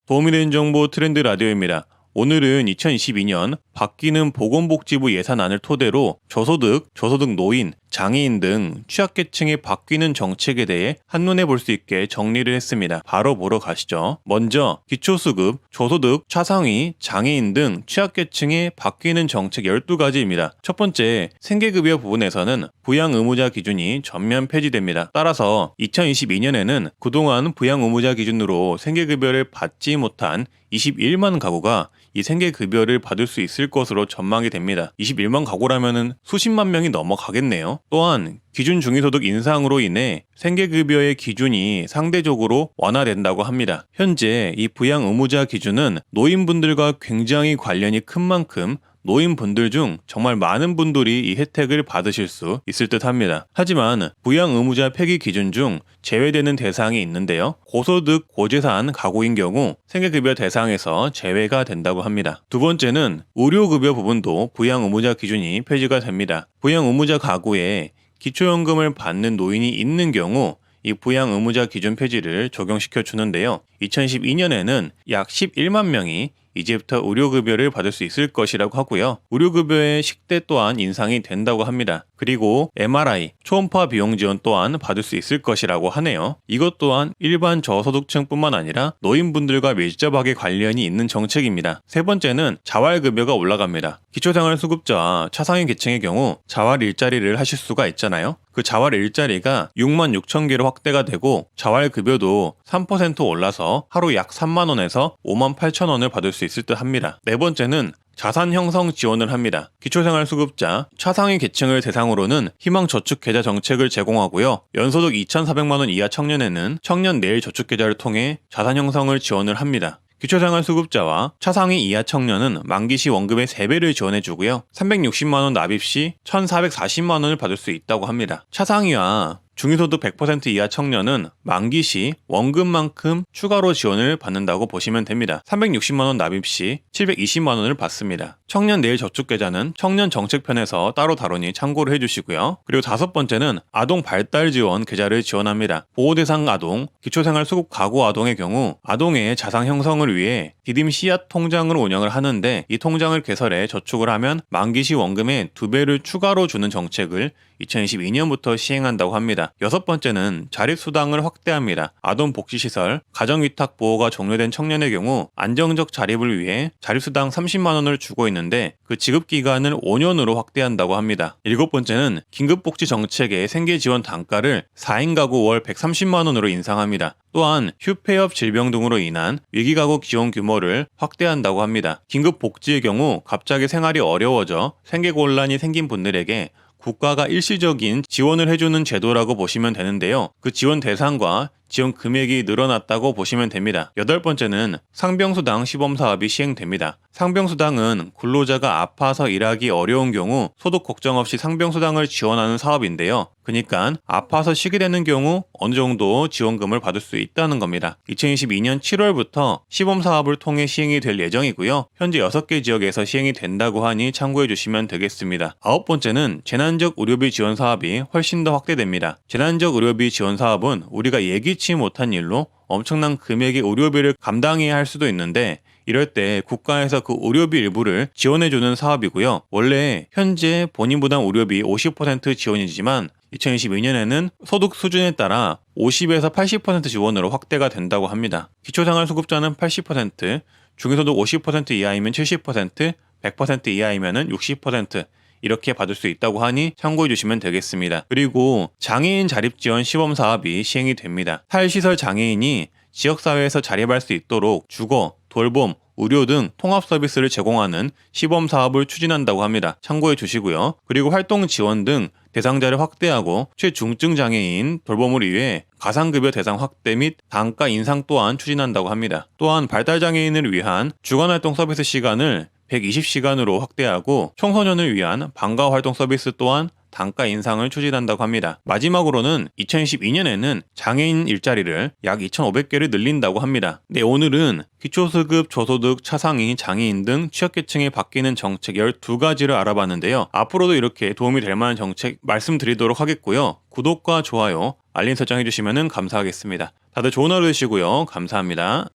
도움이 되는 정보 트렌드 라디오입니다. 오늘은 2022년 바뀌는 보건복지부 예산안을 토대로 저소득, 저소득 노인, 장애인 등 취약계층의 바뀌는 정책에 대해 한눈에 볼 수 있게 정리를 했습니다. 바로 보러 가시죠. 먼저 기초수급, 저소득, 차상위, 장애인 등 취약계층의 바뀌는 정책 12가지입니다. 첫 번째, 생계급여 부분에서는 부양의무자 기준이 전면 폐지됩니다. 따라서 2022년에는 그동안 부양의무자 기준으로 생계급여를 받지 못한 21만 가구가 이 생계급여를 받을 수 있을 것으로 전망이 됩니다. 21만 가구라면 수십만 명이 넘어가겠네요. 또한 기준 중위소득 인상으로 인해 생계급여의 기준이 상대적으로 완화된다고 합니다. 현재 이 부양의무자 기준은 노인분들과 굉장히 관련이 큰 만큼 노인분들 중 정말 많은 분들이 이 혜택을 받으실 수 있을 듯 합니다. 하지만 부양의무자 폐기 기준 중 제외되는 대상이 있는데요. 고소득, 고재산 가구인 경우 생계급여 대상에서 제외가 된다고 합니다. 두 번째는 의료급여 부분도 부양의무자 기준이 폐지가 됩니다. 부양의무자 가구에 기초연금을 받는 노인이 있는 경우 이 부양의무자 기준 폐지를 적용시켜 주는데요. 2012년에는 약 11만 명이 이제부터 의료급여를 받을 수 있을 것이라고 하고요. 의료급여의 식대 또한 인상이 된다고 합니다. 그리고 MRI, 초음파 비용 지원 또한 받을 수 있을 것이라고 하네요. 이것 또한 일반 저소득층뿐만 아니라 노인분들과 밀접하게 관련이 있는 정책입니다. 세 번째는 자활급여가 올라갑니다. 기초생활수급자와 차상위 계층의 경우 자활 일자리를 하실 수가 있잖아요. 그 자활 일자리가 6만 6천 개로 확대가 되고 자활급여도 3% 올라서 하루 약 3만 원에서 5만 8천 원을 받을 수 있을 듯 합니다. 네 번째는 자산 형성 지원을 합니다. 기초생활수급자, 차상위 계층을 대상으로는 희망저축계좌 정책을 제공하고요. 연소득 2,400만 원 이하 청년에는 청년 내일 저축계좌를 통해 자산 형성을 지원을 합니다. 기초생활수급자와 차상위 이하 청년은 만기 시 원금의 3배를 지원해주고요. 360만 원 납입 시 1,440만 원을 받을 수 있다고 합니다. 차상위와 중위소득 100% 이하 청년은 만기 시 원금만큼 추가로 지원을 받는다고 보시면 됩니다. 360만 원 납입 시 720만 원을 받습니다. 청년 내일 저축계좌는 청년 정책편에서 따로 다루니 참고를 해주시고요. 그리고 다섯 번째는 아동 발달 지원 계좌를 지원합니다. 보호대상 아동, 기초생활수급 가구 아동의 경우 아동의 자산 형성을 위해 디딤 씨앗 통장을 운영을 하는데 이 통장을 개설해 저축을 하면 만기 시 원금의 2배를 추가로 주는 정책을 2022년부터 시행한다고 합니다. 여섯 번째는 자립수당을 확대합니다. 아동복지시설, 가정위탁보호가 종료된 청년의 경우 안정적 자립을 위해 자립수당 30만 원을 주고 있는데 그 지급기간을 5년으로 확대한다고 합니다. 일곱 번째는 긴급복지 정책의 생계지원 단가를 4인 가구 월 130만 원으로 인상합니다. 또한 휴폐업 질병 등으로 인한 위기가구 지원 규모를 확대한다고 합니다. 긴급복지의 경우 갑자기 생활이 어려워져 생계곤란이 생긴 분들에게 국가가 일시적인 지원을 해주는 제도라고 보시면 되는데요. 그 지원 대상과 지원 금액이 늘어났다고 보시면 됩니다. 여덟 번째는 상병수당 시범사업이 시행됩니다. 상병수당은 근로자가 아파서 일하기 어려운 경우 소득 걱정 없이 상병수당을 지원하는 사업인데요. 그러니까 아파서 쉬게 되는 경우 어느 정도 지원금을 받을 수 있다는 겁니다. 2022년 7월부터 시범사업을 통해 시행이 될 예정이고요. 현재 6개 지역에서 시행이 된다고 하니 참고해 주시면 되겠습니다. 아홉 번째는 재난적 의료비 지원 사업이 훨씬 더 확대됩니다. 재난적 의료비 지원 사업은 우리가 예기치 못한 일로 엄청난 금액의 의료비를 감당해야 할 수도 있는데 이럴 때 국가에서 그 의료비 일부를 지원해주는 사업이고요. 원래 현재 본인 부담 의료비 50% 지원이지만 2022년에는 소득 수준에 따라 50에서 80% 지원으로 확대가 된다고 합니다. 기초생활수급자는 80%, 중위소득 50% 이하이면 70%, 100% 이하이면 60% 이렇게 받을 수 있다고 하니 참고해 주시면 되겠습니다. 그리고 장애인 자립지원 시범사업이 시행이 됩니다. 탈시설 장애인이 지역사회에서 자립할 수 있도록 주거, 돌봄, 의료 등 통합 서비스를 제공하는 시범 사업을 추진한다고 합니다. 참고해 주시고요. 그리고 활동 지원 등 대상자를 확대하고 최중증 장애인 돌봄을 위해 가상급여 대상 확대 및 단가 인상 또한 추진한다고 합니다. 또한 발달장애인을 위한 주간활동 서비스 시간을 120시간으로 확대하고 청소년을 위한 방과활동 서비스 또한 단가 인상을 추진한다고 합니다. 마지막으로는 2012년에는 장애인 일자리를 약 2,500개를 늘린다고 합니다. 네, 오늘은 기초수급, 저소득, 차상위, 장애인 등 취약계층에 바뀌는 정책 12가지를 알아봤는데요. 앞으로도 이렇게 도움이 될 만한 정책 말씀드리도록 하겠고요. 구독과 좋아요, 알림 설정해주시면 감사하겠습니다. 다들 좋은 하루 되시고요. 감사합니다.